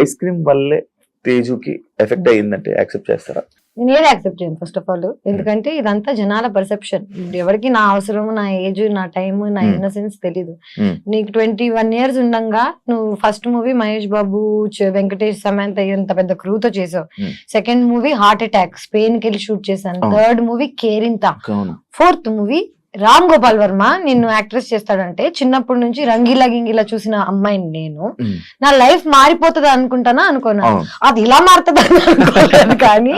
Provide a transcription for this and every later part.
Ice cream వల్లే తేజుకి effect అయ్యిందంటే accept చేస్తారా? నేను ఏది యాక్సెప్ట్ చేయను ఫస్ట్ ఆఫ్ ఆల్. ఎందుకంటే ఇదంతా జనాల పర్సెప్షన్. ఎవరికి నా అవసరం, నా ఏజ్, నా టైం, నా ఇన్నసెన్స్ తెలీదు. నీకు 21 years ఉండంగా నువ్వు ఫస్ట్ మూవీ మహేష్ బాబు, వెంకటేష్, సమంత ఇంత పెద్ద క్రూతో చేసావు. Second movie heart attack, Spain కి వెళ్ళి షూట్ చేశాను. Third movie Kerintha. Fourth movie Ram Gopal Varma నిన్ను యాక్ట్రెస్ చేస్తాడంటే చిన్నప్పటి నుంచి రంగీలా గింగిలా చూసిన అమ్మాయిని నేను, నా లైఫ్ మారిపోతుంది అనుకుంటానా అనుకున్నా. అది ఇలా మారుతుంది అనుకోలేదు. కానీ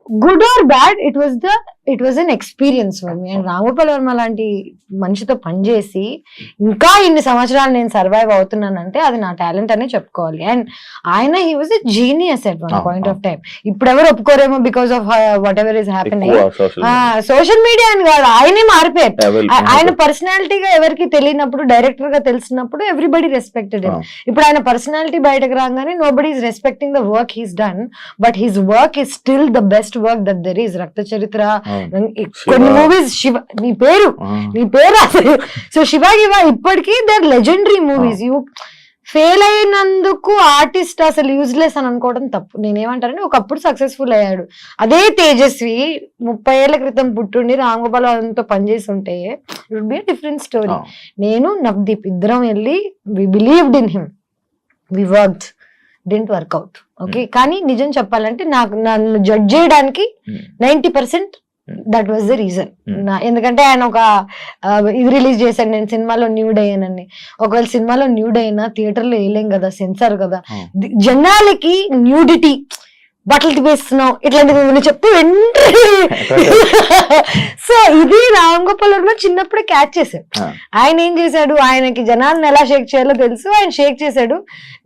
good or bad, it was an experience for me. And Ram Gopal Varma లాంటి మనిషితో పనిచేసి ఇంకా ఇన్ని సంవత్సరాలు నేను సర్వైవ్ అవుతున్నానంటే అది నా టాలెంట్ అనే చెప్పుకోవాలి. అండ్ ఆయన he was a genius at one point of time. ఇప్పుడు ఎవరు ఒప్పుకోరేమో because of whatever is happening. Social media అని కాదు, ఆయనే మారిపోయారు. ఆయన పర్సనాలిటీగా ఎవరికి తెలియనప్పుడు, డైరెక్టర్ గా తెలిసినప్పుడు ఎవ్రీబడి రెస్పెక్టెడ్. ఇప్పుడు ఆయన పర్సనాలిటీ బయటకు రాగానే nobody is respecting the work he's done, but his work is still the best work that there is. రక్త చరిత్ర, కొన్ని మూవీస్, శివ, నీ పేరు అసలు. సో శివ ఇప్పటికీ their legendary movies. You fail అయినందుకు ఆర్టిస్ట్ అసలు యూజ్లెస్ అని అనుకోవడం తప్పు. నేనేమంటానంటే ఒకప్పుడు సక్సెస్ఫుల్ అయ్యాడు. అదే తేజస్వి 30 ఏళ్ల క్రితం పుట్టుండి రామ్ గోపాల్ వర్మతో పనిచేసి ఉంటే it would be a different story. నేను నవదీప్ ఇద్దరం వెళ్ళి we believed in him, we worked, didn't work out. Okay, కానీ నిజం చెప్పాలంటే నన్ను జడ్జ్ చేయడానికి 90% దట్ వాజ్ ద రీజన్. ఎందుకంటే ఆయన ఒక ఇది రిలీజ్ చేశాడు, నేను సినిమాలో న్యూడ్ అయ్యానని. ఒకవేళ సినిమాలో న్యూడ్ అయినా థియేటర్లో వేయలేం కదా, సెన్సార్ కదా. జనాలకి న్యూడిటీ, బట్టలు వేస్తున్నావు ఇట్లాంటివి చెప్తే వెంటనే సో ఇది రామ్ గోపాల్ వర్మ చిన్నప్పుడే క్యాచ్ చేశాడు. ఆయన ఏం చేశాడు, ఆయనకి జనాలను ఎలా షేక్ చేయాలో తెలుసు, ఆయన షేక్ చేశాడు.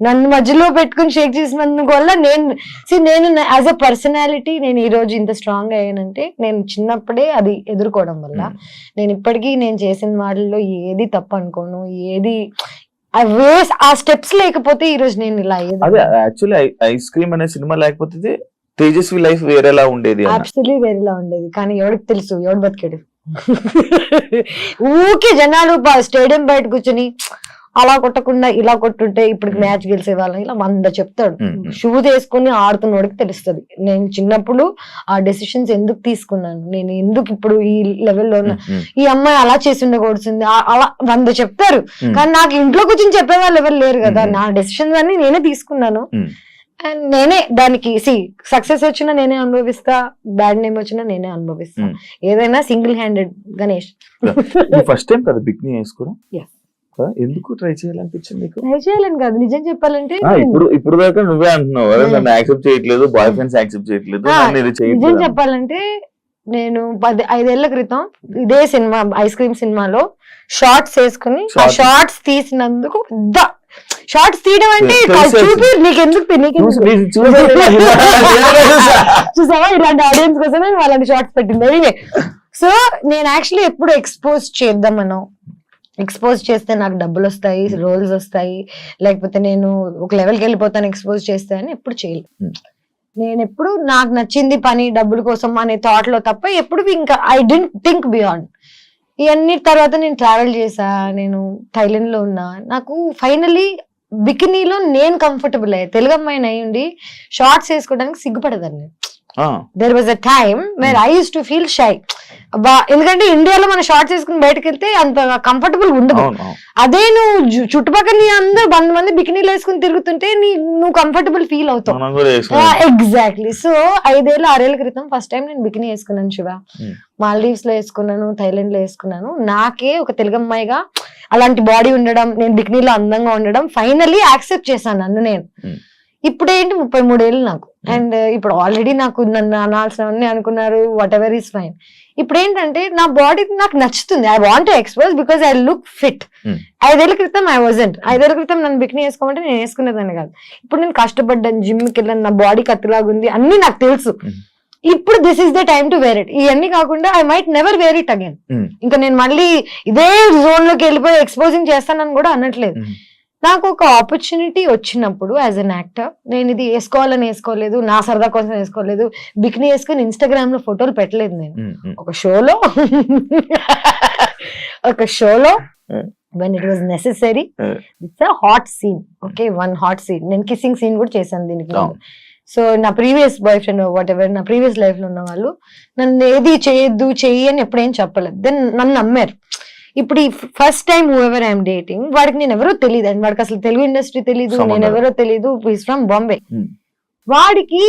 నన్ను మధ్యలో పెట్టుకుని షేక్ చేసినందుకు వల్ల నేను యాజ్ అ పర్సనాలిటీ నేను ఈ రోజు ఇంత స్ట్రాంగ్ అయ్యానంటే నేను చిన్నప్పుడే అది ఎదుర్కోవడం వల్ల. నేను ఇప్పటికీ నేను చేసిన వాటిల్లో ఏది తప్పు అనుకోను, ఏది ఆ స్టెప్స్ లేకపోతే ఈ రోజు నేను ఇలా అయ్యేది. అదే యాక్చువల్లీ ఐస్ క్రీమ్ అనే సినిమా లేకపోతే తేజస్వి లైఫ్ వేరేలా ఉండేది. అబ్సల్యూట్లీ వేరేలా ఉండేది. కానీ ఎవరికి తెలుసు, ఎవడు బతికాడు. ఊకే జనాలు స్టేడియం బయట కూర్చొని అలా కొట్టకుండా ఇలా కొట్టుంటే ఇప్పుడు మ్యాచ్ గెలిచే వాళ్ళని ఇలా 100 చెప్తాడు. షూ తీసుకుని ఆడుతున్నోడికి తెలుస్తుంది. నేను చిన్నప్పుడు ఆ డెసిషన్స్ ఎందుకు తీసుకున్నాను, నేను ఎందుకు ఇప్పుడు ఈ లెవెల్లో ఉన్నా, ఈ అమ్మాయి అలా చేసి ఉండకూడుతుంది, అలా 100 చెప్తారు. కానీ నాకు ఇంట్లో కూర్చొని చెప్పే వాళ్ళు ఎవరు లేరు కదా. నా డెసిషన్స్ అన్ని నేనే తీసుకున్నాను. అండ్ నేనే దానికి సక్సెస్ వచ్చినా నేనే అనుభవిస్తా, బ్యాడ్ నేమ్ వచ్చినా నేనే అనుభవిస్తా. ఏదైనా single handed. Ganesh first time కదా బిక్నీ వేసుకోవడం, ఎందుకు ట్రై చేయాలనిపించింది? ట్రై చేయాలని కాదు, నిజం చెప్పాలంటే ఇప్పుడు దాకా నువ్వే అంటున్నావు కదా, నన్ను యాక్సెప్ట్ చేయట్లేదు, బాయ్ ఫ్రెండ్స్ యాక్సెప్ట్ చేయట్లేదు. నిజం చెప్పాలంటే నేను 5 ఏళ్ల క్రితం ఇదే సినిమా ఐస్ క్రీమ్ సినిమాలో షార్ట్స్ వేసుకుని ఆ షార్ట్స్ తీసినందుకు షార్ట్స్ తీయడం అంటే చూపి నీకెందుకు చూసావా, ఇలాంటి ఆడియన్స్ కోసమే వాళ్ళని షార్ట్స్ పెట్టింది. సో నేను యాక్చువల్లీ ఎప్పుడు ఎక్స్పోజ్ చేద్దామనో, ఎక్స్పోజ్ చేస్తే నాకు డబ్బులు వస్తాయి, రోల్స్ వస్తాయి, లేకపోతే నేను ఒక లెవెల్కి వెళ్ళిపోతాను ఎక్స్పోజ్ చేస్తే అని ఎప్పుడు చేయలేదు. నేను ఎప్పుడు నాకు నచ్చింది పని డబ్బుల కోసం అనే థాట్ లో తప్ప ఎప్పుడు ఇంకా ఐ డెంట్ థింక్ బియాండ్. ఇవన్నీ తర్వాత నేను ట్రావెల్ చేసా, నేను థైలాండ్ లో ఉన్నా. నాకు ఫైనలీ బికినీలో నేను కంఫర్టబుల్ అయ్యా. తెలుగు అమ్మాయిని అయ్యుండి షార్ట్స్ వేసుకోవడానికి సిగ్గుపడదాన్ని. There was a time where I use to feel shy. ఎందుకంటే ఇండియాలో మనం షార్ట్స్ వేసుకుని బయటకు వెళ్తే అంత కంఫర్టబుల్ ఉండదు. అదే నువ్వు చుట్టుపక్కల అందరూ 100 మంది బికినీలు వేసుకుని తిరుగుతుంటే నువ్వు కంఫర్టబుల్ ఫీల్ అవుతావు. ఎగ్జాక్ట్లీ. సో 5-6 ఏళ్ల క్రితం ఫస్ట్ టైం నేను బికినీ వేసుకున్నాను శివ. మాల్దీవ్స్ లో వేసుకున్నాను, థైలాండ్ లో వేసుకున్నాను. నాకే ఒక తెలుగు అమ్మాయిగా అలాంటి బాడీ ఉండడం, నేను బికినీలో అందంగా ఉండడం ఫైనల్లీ యాక్సెప్ట్ చేశాను నన్ను నేను. ఇప్పుడేంటి 33 ఏళ్ళు నాకు. అండ్ ఇప్పుడు ఆల్రెడీ నాకు నన్ను అనాల్సినవన్నీ అనుకున్నారు, వాట్ ఎవర్ ఈస్ ఫైన్. ఇప్పుడు ఏంటంటే నా బాడీ నాకు నచ్చుతుంది. I want to expose because I look fit. 5 ఏళ్ల క్రితం ఐ వాజంట్. 5 ఏళ్ల క్రితం నన్ను బికినీ వేసుకోమంటే నేను వేసుకునేదాన్ని కాదు. ఇప్పుడు నేను కష్టపడ్డాను, జిమ్కి వెళ్ళాను, నా బాడీ కత్తిలాగుంది, అన్ని నాకు తెలుసు. ఇప్పుడు this is the time to wear it. ఇవన్నీ కాకుండా I might never wear it again. ఇంకా నేను మళ్ళీ ఇదే జోన్ లోకి వెళ్ళిపోయి ఎక్స్పోజింగ్ చేస్తానని కూడా అనట్లేదు. నాకు ఒక ఆపర్చునిటీ వచ్చినప్పుడు యాజ్ అన్ యాక్టర్ నేను ఇది వేసుకోవాలని వేసుకోలేదు, నా సరదా కోసం వేసుకోలేదు. బికినీ వేసుకుని ఇన్స్టాగ్రామ్ లో ఫోటోలు పెట్టలేదు. నేను ఒక షోలో when it was necessary. It's a hot scene, okay, one hot scene. నేను కిస్సింగ్ సీన్ కూడా చేశాను దీనికి. సో నా previous boy friend whatever, నా ప్రీవియస్ లైఫ్ లో ఉన్న వాళ్ళు నన్ను ఏది చేయొద్దు చెయ్యి అని ఎప్పుడేం చెప్పలేదు. దెన్ నన్ను నమ్మారు. ఇప్పుడు ఈ first time who ever I'm dating, వాడికి నేను ఎవరో తెలియదు, అండ్ వాడికి అసలు తెలుగు ఇండస్ట్రీ తెలీదు, నేను ఎవరో తెలీదు, ఈస్ ఫ్రమ్ బాంబే. వాడికి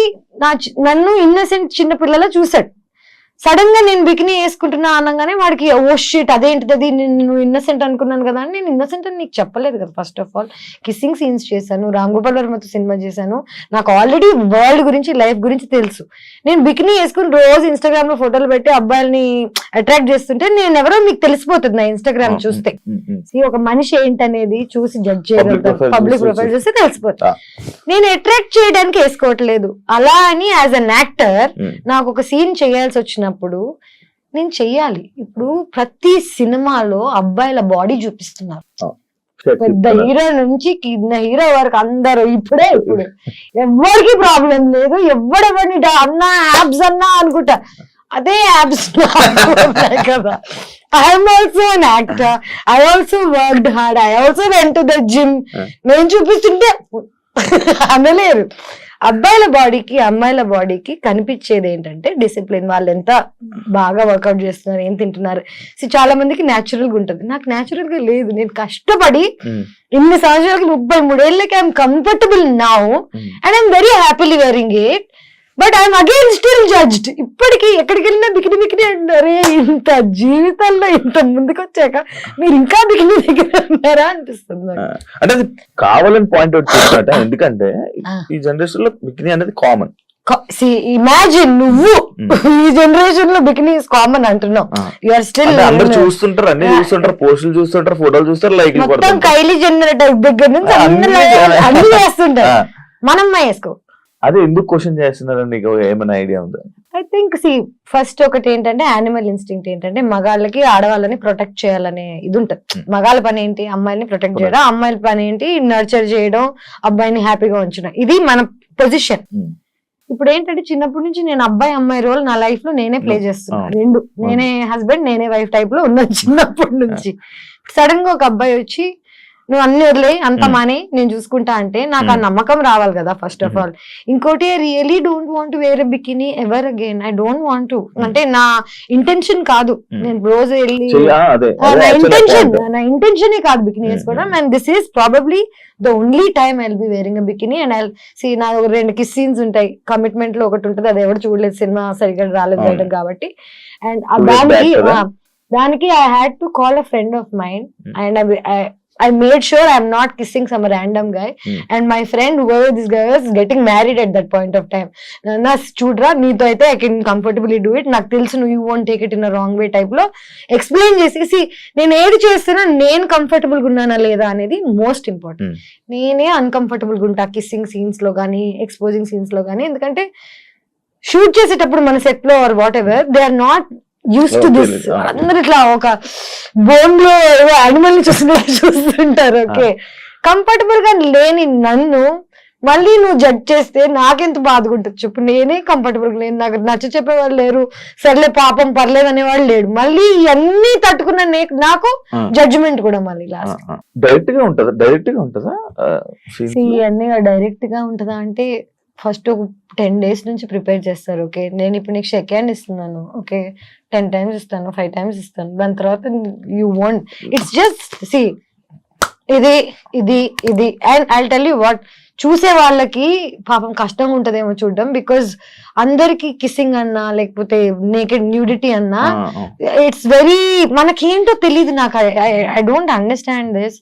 నన్ను ఇన్నసెంట్ చిన్న పిల్లలా చూసాడు. సడన్ గా నేను బికినీ వేసుకుంటున్నా అనగానే వాడికి ఓ షిట్ అదేంటిది, అది నేను ఇన్నసెంట్ అనుకున్నాను కదా అని. నేను ఇన్నసెంట్ అని నీకు చెప్పలేదు కదా. First of all kissing scenes చేశాను, రామ్ గోపాల్ వర్మతో సినిమా చేశాను, నాకు ఆల్రెడీ వరల్డ్ గురించి లైఫ్ గురించి తెలుసు. నేను బికినీ వేసుకుని రోజు ఇన్స్టాగ్రామ్ లో ఫోటోలు పెట్టి అబ్బాయిల్ని అట్రాక్ట్ చేస్తుంటే నేను ఎవరో మీకు తెలిసిపోతుంది నా ఇన్స్టాగ్రామ్ చూస్తే. ఒక మనిషి ఏంటనేది చూసి జడ్జ్ చేయగలుగుతారు, పబ్లిక్ ప్రొఫైల్ చూస్తే తెలిసిపోతుంది. నేను అట్రాక్ట్ చేయడానికి వేసుకోవట్లేదు. అలా అని యాజ్ అన్ యాక్టర్ నాకు ఒక సీన్ చేయాల్సి వచ్చినప్పుడు నేను చెయ్యాలి. ఇప్పుడు ప్రతి సినిమాలో అబ్బాయిల బాడీ చూపిస్తున్నారు, పెద్ద హీరో నుంచి కింద హీరో వరకు అందరూ. ఇప్పుడు ఎవరికి ప్రాబ్లం లేదు, ఎవడెవరిని అన్నా యాబ్స్ అన్నా అనుకుంటా, అదే యాబ్స్ కదా. I'm also an actor, I also worked hard, I also went to the gym. నేను చూపిస్తుంటే అనలేరు. అబ్బాయిల బాడీకి అమ్మాయిల బాడీకి కనిపించేది ఏంటంటే డిసిప్లిన్. వాళ్ళు ఎంత బాగా వర్కౌట్ చేస్తున్నారు, ఏం తింటున్నారు. చాలా మందికి న్యాచురల్ గా ఉంటది, నాకు న్యాచురల్ గా లేదు. నేను కష్టపడి ఇన్ని సంవత్సరాలకి 33 ఏళ్ళకి I'm comfortable now and I'm very happily wearing it. But I'm again still judged. ఇప్పటికీ ఎక్కడికి వెళ్ళినా బికిని బికిని అంటారు. ఇంత జీవితంలో ఇంత ముందుకు వచ్చాక మీరు ఇంకా బికిని దగ్గర ఉన్నారా అనిపిస్తుంది. అంటే అది కావాలని పాయింట్ అవుట్ చేస్తాట. ఎందుకంటే ఈ జనరేషన్ లో బికిని అనేది కామన్. ఇమాజిన్ నువ్వు ఈ జనరేషన్ లో బికినీ ఇస్ కామన్ అంటున్నావు. యూఆర్ స్టిల్ అందరూ చూస్తుంటారు, అన్ని చూస్తుంటారు, పోస్టులు చూస్తుంటారు, ఫోటోలు చూస్తారు, లైక్ మొత్తం కైలీ జెన్నర్ దగ్గర నుంచి అన్ని వేస్తుంటారు. మనం వేసుకో. అదే ఎందుకు క్వశ్చన్ చేస్తున్నారు, నీకు ఏమైనా ఐడియా ఉందా? ఐ థింక్ ఫస్ట్ ఒకటి ఏంటంటే యానిమల్ ఇన్స్టింక్ట్ ఏంటంటే మగాళ్ళకి ఆడవాళ్ళని ప్రొటెక్ట్ చేయాలనే ఇది ఉంటది. మగాళ్ళ పని ఏంటి, అమ్మాయిని ప్రొటెక్ట్ చేయడం, అమ్మాయిల పని ఏంటి నర్చర్ చేయడం, అబ్బాయిని హ్యాపీగా ఉంచడం. ఇది మన పొజిషన్. ఇప్పుడు ఏంటంటే చిన్నప్పటి నుంచి నేను అబ్బాయి అమ్మాయి రోల్ నా లైఫ్ లో నేనే ప్లే చేస్తున్నాను. రెండు, నేనే హస్బెండ్ నేనే వైఫ్ టైప్ లో ఉన్నాను చిన్నప్పటి నుంచి. సడన్ గా ఒక అబ్బాయి వచ్చి నువ్వు అన్ని వదిలే అంత మానే నేను చూసుకుంటా అంటే నాకు ఆ నమ్మకం రావాలి కదా ఫస్ట్ ఆఫ్ ఆల్. ఇంకోటి I really don't want to wear a bikini ever again. I don't want to, అంటే నా ఇంటెన్షన్ కాదు. నేను రోజు వెళ్ళి నా ఇంటెన్షనే కాదు బికినీ వేసుకోవడం. And this is probably the only time I will be wearing a bikini. And I see నా 2 కిస్ సీన్స్ ఉంటాయి. కమిట్మెంట్ లో ఒకటి ఉంటుంది, అది ఎవరు చూడలేదు, సినిమా సరిగ్గా రాలేదు బయటకు కాబట్టి. అండ్ దానికి I had to call a friend of mind and I made sure I'm not kissing some random guy. And my friend, whoever this guy was, getting married at that point of time. Na chudra neeto aithe I can comfortably do it. నాకు తెలుసు you won't take it in a wrong way type లో explain చేసి నేను ఏది చేస్తున్నా నేను comfortable గా ఉన్నానా లేదా అనేది మోస్ట్ ఇంపార్టెంట్. నేనే అన్కంఫర్టబుల్ గా ఉంటా కిస్సింగ్ సీన్స్ లో కానీ ఎక్స్పోజింగ్ సీన్స్ లో కానీ. ఎందుకంటే షూట్ చేసేటప్పుడు మన సెట్ లో or whatever they are not used to this. అందరు ఇట్లా ఒక బోన్ లో యానిమల్ చూస్తుంటారు. ఓకే, కంఫర్టబుల్ గా లేని నన్ను మళ్ళీ నువ్వు జడ్జ్ చేస్తే నాకెంత బాధగా ఉంటుంది చెప్పు. నేనే కంఫర్టబుల్ గా లేను, నాకు నచ్చ చెప్పేవాళ్ళు లేరు, సర్లే పాపం పర్లేదు అనేవాళ్ళు లేడు. మళ్ళీ ఇవన్నీ తట్టుకున్న నాకు జడ్జిమెంట్ కూడా మళ్ళీ లాస్ట్. డైరెక్ట్ గా ఉంటుందా ఇవన్నీ డైరెక్ట్ గా ఉంటుందా అంటే ఫస్ట్ ఒక 10 days నుంచి ప్రిపేర్ చేస్తారు. ఓకే, నేను ఇప్పుడు నీకు షేక్ హ్యాండ్ ఇస్తున్నాను, ఓకే 10 times ఇస్తాను, 5 times ఇస్తాను. దాని తర్వాత యూ వాంట్ ఇట్స్ జస్ట్ ఇది ఇది ఇది. And I tell you what, చూసే వాళ్ళకి పాపం కష్టంగా ఉంటదేమో చూడడం. బికాజ్ అందరికి కిస్సింగ్ అన్నా లేకపోతే నేకెడ్ న్యూడిటీ అన్నా ఇట్స్ వెరీ, మనకేంటో తెలియదు. నాకు ఐ డోంట్ అండర్స్టాండ్ దిస్.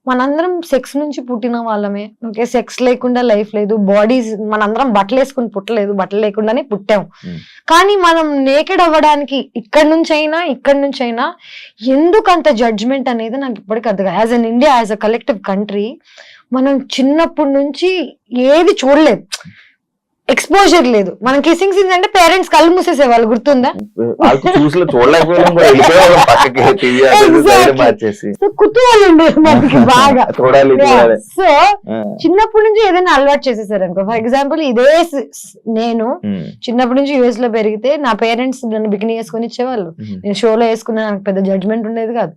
మనందరం సెక్స్ నుంచి పుట్టిన వాళ్ళమే. ఓకే, సెక్స్ లేకుండా లైఫ్ లేదు. బాడీస్ మనందరం బట్టలు వేసుకుని పుట్టలేదు, బట్టలు లేకుండానే పుట్టాం. కానీ మనం నేకెడ్ అవ్వడానికి ఇక్కడి నుంచి అయినా ఎందుకు అంత జడ్జ్మెంట్ అనేది నాకు ఇప్పటికీ అర్థం కాదు. As an India, as a collective country, మనం చిన్నప్పటి నుంచి ఏది చూడలేదు. ఎక్స్పోజర్ లేదు. మనం కిస్సింగ్ సీన్స్ అంటే పేరెంట్స్ కళ్ళు మూసేసేవాళ్ళు, గుర్తుందా? వాళ్ళకి చూడలేకపోవడం కూడా వెళ్ళిపోయేవాళ్ళం పక్కకి, టీవీ మార్చేసి. సో కుతూహలం ఉండేది మనకి బాగా. చూడాలి. సో చిన్నప్పటి నుంచి ఏదైనా అలవాటు చేసేసారు అనుకో. ఫర్ ఎగ్జాంపుల్ ఇదే నేను చిన్నప్పటి నుంచి యుఎస్ లో పెరిగితే నా పేరెంట్స్ నన్ను బికినీ వేసుకొని ఇచ్చేవాళ్ళు. నేను షోలో వేసుకున్నా, నాకు పెద్ద జడ్జ్మెంట్ ఉండేది కాదు.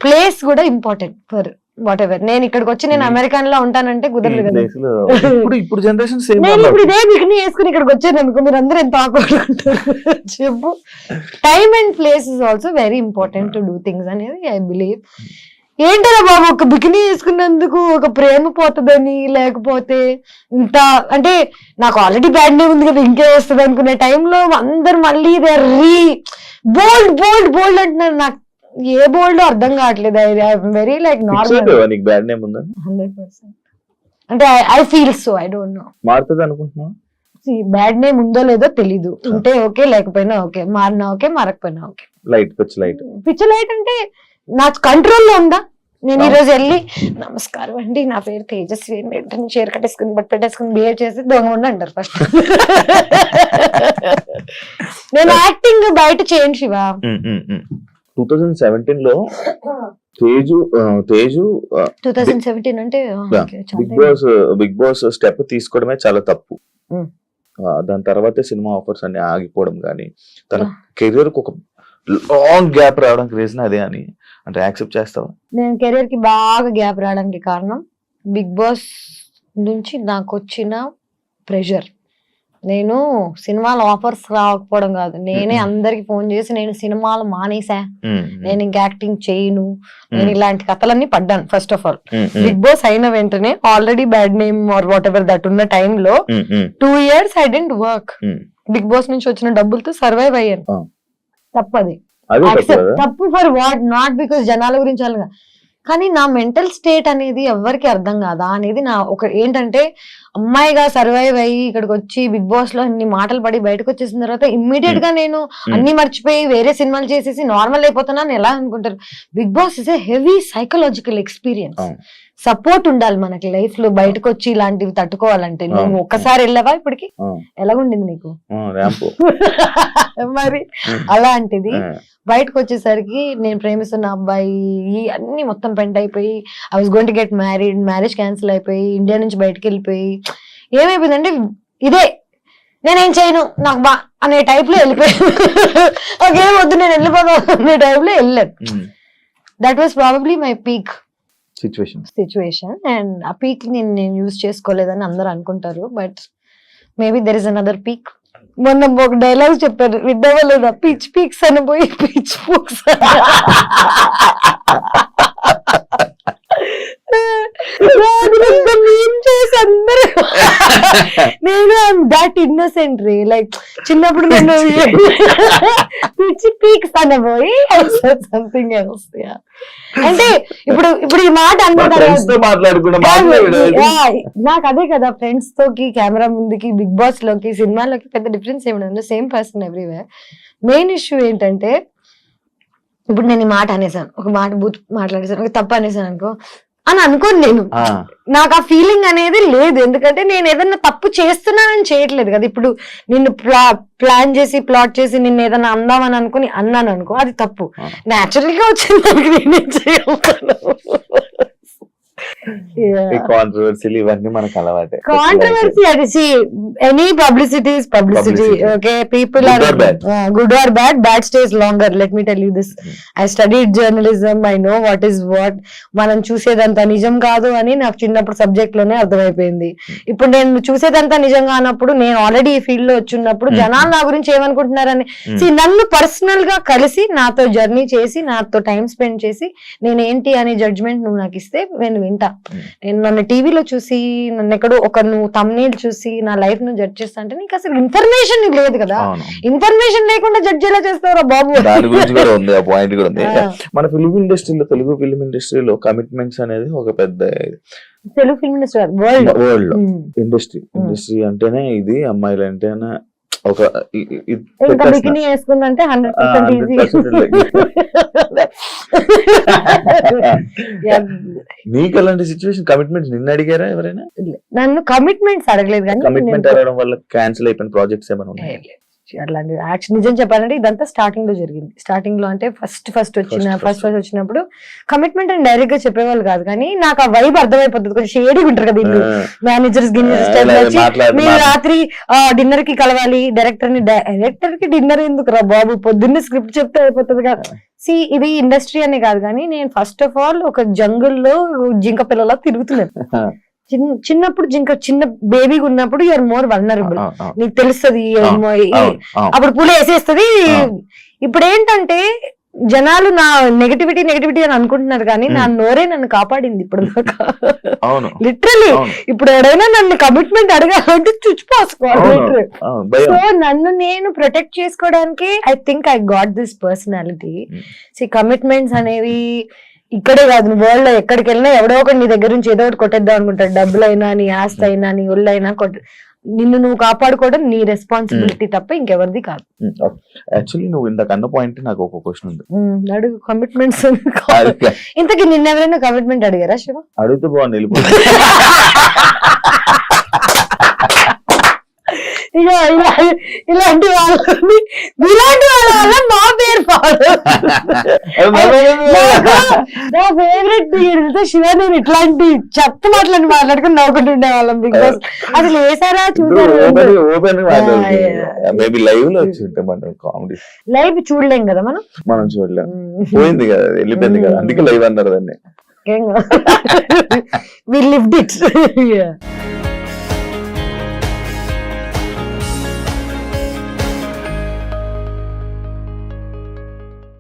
ప్లేస్ కూడా ఇంపార్టెంట్ ఫర్ వాట్ ఎవర్. నేను ఇక్కడికి వచ్చి నేను అమెరికన్ లో ఉంటానంటే కుదరదు కదా. ఇప్పుడు జనరేషన్ నేను ఇప్పుడు ఇదే బికినీ వేసుకుని ఇక్కడికి వచ్చాను అనుకో, మీరు అందరూ ఎంత ఆక్వర్డ్ ఉంటారు చెప్పు. Time and place is also very important to do things అనేది ఐ బిలీవ్. ఏంటరా బాబు ఒక బికినీ వేసుకున్నందుకు ఒక ప్రేమ పోతుందని, లేకపోతే ఇంత అంటే నాకు ఆల్రెడీ బ్యాడ్ నేమ్ ఉంది కదా ఇంకే వస్తుంది అనుకునే టైంలో అందరు మళ్ళీ బోల్డ్ బోల్డ్ బోల్డ్ అంటున్నారు. నాకు ఏ బోల్డ్ అర్థం కావట్లేదు. Very like normal. 100%. అంటే I feel so, I don't know. మారుతుంది అనుకుంటున్నా. బ్యాడ్ నేమ్ ఉందో లేదో తెలీదు. ఉంటే ఓకే, లేకపోయినా ఓకే, మారినా ఓకే, మారకపోయినా okay. Light pitch light, pitch light అంటే నా కంట్రోల్లో ఉందా? నేను ఈ రోజు వెళ్ళి నమస్కారం అండి, నా పేరు తేజస్వి, చీర కట్టేసుకుని బట్ పెట్టేసుకుని బిహేవ్ చేసి దొంగ ఉండి అంటారు ఫస్ట్. నేను యాక్టింగ్ బయట చేయను శివ. 2017 లో తేజు 2017 అంటే బిగ్ బాస్ స్టెప్ తీసుకోవడమే చాలా తప్పు. దాని తర్వాతే సినిమా ఆఫర్స్ అన్ని ఆగిపోవడం కానీ, తన కెరీర్ కు ఒక లాంగ్ గ్యాప్ రావడానికి రీజన్ అదే అని అంటే యాక్సెప్ట్ చేస్తావా? నేను కెరీర్ కి బాగా గ్యాప్ రావడానికి కారణం బిగ్ బాస్ నుంచి నాకు వచ్చిన ప్రెషర్. నేను సినిమాలు ఆఫర్స్ రాకపోవడం కాదు, నేనే అందరికి ఫోన్ చేసి నేను సినిమాలు మానేసా, నేను ఇంకా యాక్టింగ్ చేయను, నేను ఇలాంటి కథలన్నీ పడ్డాను. First of all Bigg Boss అయిన వెంటనే already bad name or whatever that ఉన్న టైంలో 2 years I didn't work. Bigg Boss నుంచి వచ్చిన డబ్బులతో సర్వైవ్ అయ్యాను. తప్పది, తప్పు ఫర్ వాట్, నాట్ బికాస్ జనాల గురించి అలాగా, కానీ నా మెంటల్ స్టేట్ అనేది ఎవరికి అర్థం కాదా అనేది నా ఒక ఏంటంటే, అమ్మాయిగా సర్వైవ్ అయ్యి ఇక్కడికి వచ్చి బిగ్ బాస్ లో అన్ని మాటలు పడి బయటకు వచ్చేసిన తర్వాత ఇమ్మీడియట్ గా నేను అన్ని మర్చిపోయి వేరే సినిమాలు చేసేసి నార్మల్ అయిపోతున్నాను ఎలా అనుకుంటారు? Bigg Boss is a heavy psychological experience. Support ఉండాలి మనకి లైఫ్ లో, బయటకు వచ్చి ఇలాంటివి తట్టుకోవాలంటే. నువ్వు ఒక్కసారి వెళ్ళావా ఇప్పటికి? ఎలాగుండింది నీకు? మరి అలాంటిది బయటకు వచ్చేసరికి నేను ప్రేమిస్తున్న అబ్బాయి అన్ని మొత్తం పెంట్ అయిపోయి, I was going to get married, marriage cancel అయిపోయి, ఇండియా నుంచి బయటకు వెళ్ళిపోయి ఏమైపోయిందంటే ఇదే నేనేం చేయను నాకు బా అనే టైప్ లో వెళ్ళిపోయాను. ఓకే వద్దు నేను వెళ్ళిపోతాను అనే టైప్ లో వెళ్ళాను. That was probably my peak situation. And ఆ పీక్ నేను యూజ్ చేసుకోలేదని అందరూ అనుకుంటారు, but maybe there is another peak. మొన్న ఒక డైలాగ్ చెప్పారు, విద్దావా లేదా? పిచ్ పీక్స్ అని పోయి పిచ్ పూక్స్. నేను దట్ ఇన్నోసెంట్ రే, లైక్ చిన్నప్పుడు నేను పిచ్ పీక్స్ అని పోయి సంథింగ్ ఎల్స్. అంటే ఇప్పుడు ఈ మాట నాకు అదే కదా, ఫ్రెండ్స్ తోకి కెమెరా ముందుకి బిగ్ బాస్ లోకి సినిమాలోకి పెద్ద డిఫరెన్స్ ఏమి, same person everywhere. Main issue ఏంటంటే, ఇప్పుడు నేను ఈ మాట అనేసాను, ఒక మాట బూత్ మాట్లాడేసాను, ఒక తప్పు అనేసాను అనుకో అని అనుకోను నేను. నాకు ఆ ఫీలింగ్ అనేది లేదు, ఎందుకంటే నేను ఏదన్నా తప్పు చేస్తున్నానని చేయట్లేదు కదా. ఇప్పుడు నిన్ను ప్లాన్ చేసి ప్లాట్ చేసి నిన్ను ఏదన్నా అందామని అనుకుని అన్నాను అనుకో, అది తప్పు. న్యాచురల్ గా వచ్చింది దానికి నేనేం చేయగలను. కాంట్రవర్సీలు ఇవన్నీ మనకు అలవాటే. కాంట్రవర్సీ అది any publicity is publicity. Okay, people are good or bad, bad stays longer. Let me tell you this, I studied journalism, I know what is what. మనం చూసేదంతా నిజం కాదు అని నాకు చిన్నప్పుడు సబ్జెక్ట్ లోనే అర్థమైపోయింది. ఇప్పుడు నేను చూసేదంతా నిజం కానప్పుడు, నేను ఆల్రెడీ ఈ ఫీల్డ్ లో వచ్చినప్పుడు జనాలు నా గురించి ఏమనుకుంటున్నారని నన్ను పర్సనల్ గా కలిసి నాతో జర్నీ చేసి నాతో టైం స్పెండ్ చేసి నేను ఏంటి అనే జడ్జ్మెంట్ నువ్వు నాకు ఇస్తే నేను వింటా. నేను నన్ను టీవీలో చూసి నన్ను ఎక్కడో ఒక నువ్వు తమ్నేల్ చూసి నా లైఫ్ ను జడ్జ్ చేస్తా అంటే నీకు అసలు ఇన్ఫర్మేషన్ లేదు కదా. ఇన్ఫర్మేషన్ లేకుండా జడ్జ్ ఎలా చేస్తారా బాబు? దాని గురించి కూడా ఉంది, ఆ పాయింట్ కూడా ఉంది. మన ఫిల్మ్ ఇండస్ట్రీలో, తెలుగు ఫిల్మ్ ఇండస్ట్రీలో కమిట్మెంట్స్ అనేది ఒక పెద్ద, Telugu film industry world industry అంటేనే ఇది, అమ్మాయిలు అంటేనే ఒక ఇంకా బికినీ వేసుకుందంటే 100% ఈజీ. 100% నీకు అలాంటి సిచ్యువేషన్ కమిట్మెంట్స్ నిన్ను అడిగారా ఎవరైనా? నన్ను కమిట్మెంట్స్ అడగలేదు కానీ కమిట్మెంట్ అడగడం వల్ల క్యాన్సిల్ అయిపోయిన ప్రాజెక్ట్స్ ఏమైనా ఉన్నాయి? అట్లాంటి యాక్షన్ నిజం చెప్పాలంటే ఇదంతా స్టార్టింగ్ లో జరిగింది. స్టార్టింగ్ లో అంటే ఫస్ట్ వచ్చినప్పుడు కమిట్మెంట్ అని డైరెక్ట్ గా చెప్పేవాళ్ళు కాదు, కానీ నాకు ఆ వైబ్ అర్థమైపోతుంది. కొంచెం షేడీగా ఉంటారు కదా వీళ్ళు, మేనేజర్స్ మీరు రాత్రి డిన్నర్ కి కలవాలి, డైరెక్టర్ కి డిన్నర్ ఎందుకు రా బాబు, పొద్దున్నే స్క్రిప్ట్ చెప్తే అయిపోతుంది కదా. ఇది ఇండస్ట్రీ అనే కాదు, కానీ నేను ఫస్ట్ ఆఫ్ ఆల్ ఒక జంగుల్లో జింక పిల్లలా తిరుగుతున్నాను. చిన్నప్పుడు చిన్న బేబీగా ఉన్నప్పుడు యూఆర్ మోర్ వల్నరబుల్, నీకు తెలుస్తుంది అప్పుడు పూల వేసేస్తుంది. ఇప్పుడు ఏంటంటే జనాలు నా నెగటివిటీ అని అనుకుంటున్నారు, కానీ నా నోరే నన్ను కాపాడింది ఇప్పుడు దాకా. లిటరలీ ఇప్పుడు ఎవరైనా నన్ను కమిట్మెంట్ అడగాలంటే చుచ్చిపోసుకోవాలి. సో నన్ను నేను ప్రొటెక్ట్ చేసుకోవడానికి I think I got this personality. Commitments అనేవి ఇక్కడే కాదు, వరల్డ్ లో ఎక్కడికి వెళ్ళినా ఎవడో ఒకటి నీ దగ్గర నుంచి ఏదో ఒకటి కొట్టేద్దాం అనుకుంటాడు. డబ్బులైనా, నీ ఆస్తి అయినా, నీ ఒళ్ళైనా నిన్ను నువ్వు కాపాడుకోవడం నీ రెస్పాన్సిబిలిటీ తప్ప ఇంకెవరిది కాదు. యాక్చువల్లీ నువ్వు ఇందాక అన్న పాయింట్ నాకు ఒక క్వశ్చన్ ఉంది. అడుగు. కమిట్మెంట్స్ ఇంతకీ నిన్న ఎవరైనా కమిట్మెంట్ అడిగారా శివ? అడిగితే బాగుంది, వెళ్ళిపోయింది. ఇలాంటి వాళ్ళ మా పేరు నా ఫేవరెట్ శివ. నేను ఇట్లాంటి చెత్త మాట్లాడుకుని నవ్వుకుంటుండే వాళ్ళం. బిగ్ బాస్ అసలు వేసారా చూసారు? లైవ్ చూడలేం కదా మనం చూడలేం, పోయింది కదా, వెళ్ళిపోయింది కదా, అందుకే లైవ్ అన్నారు దాన్ని. We lived it. Yeah.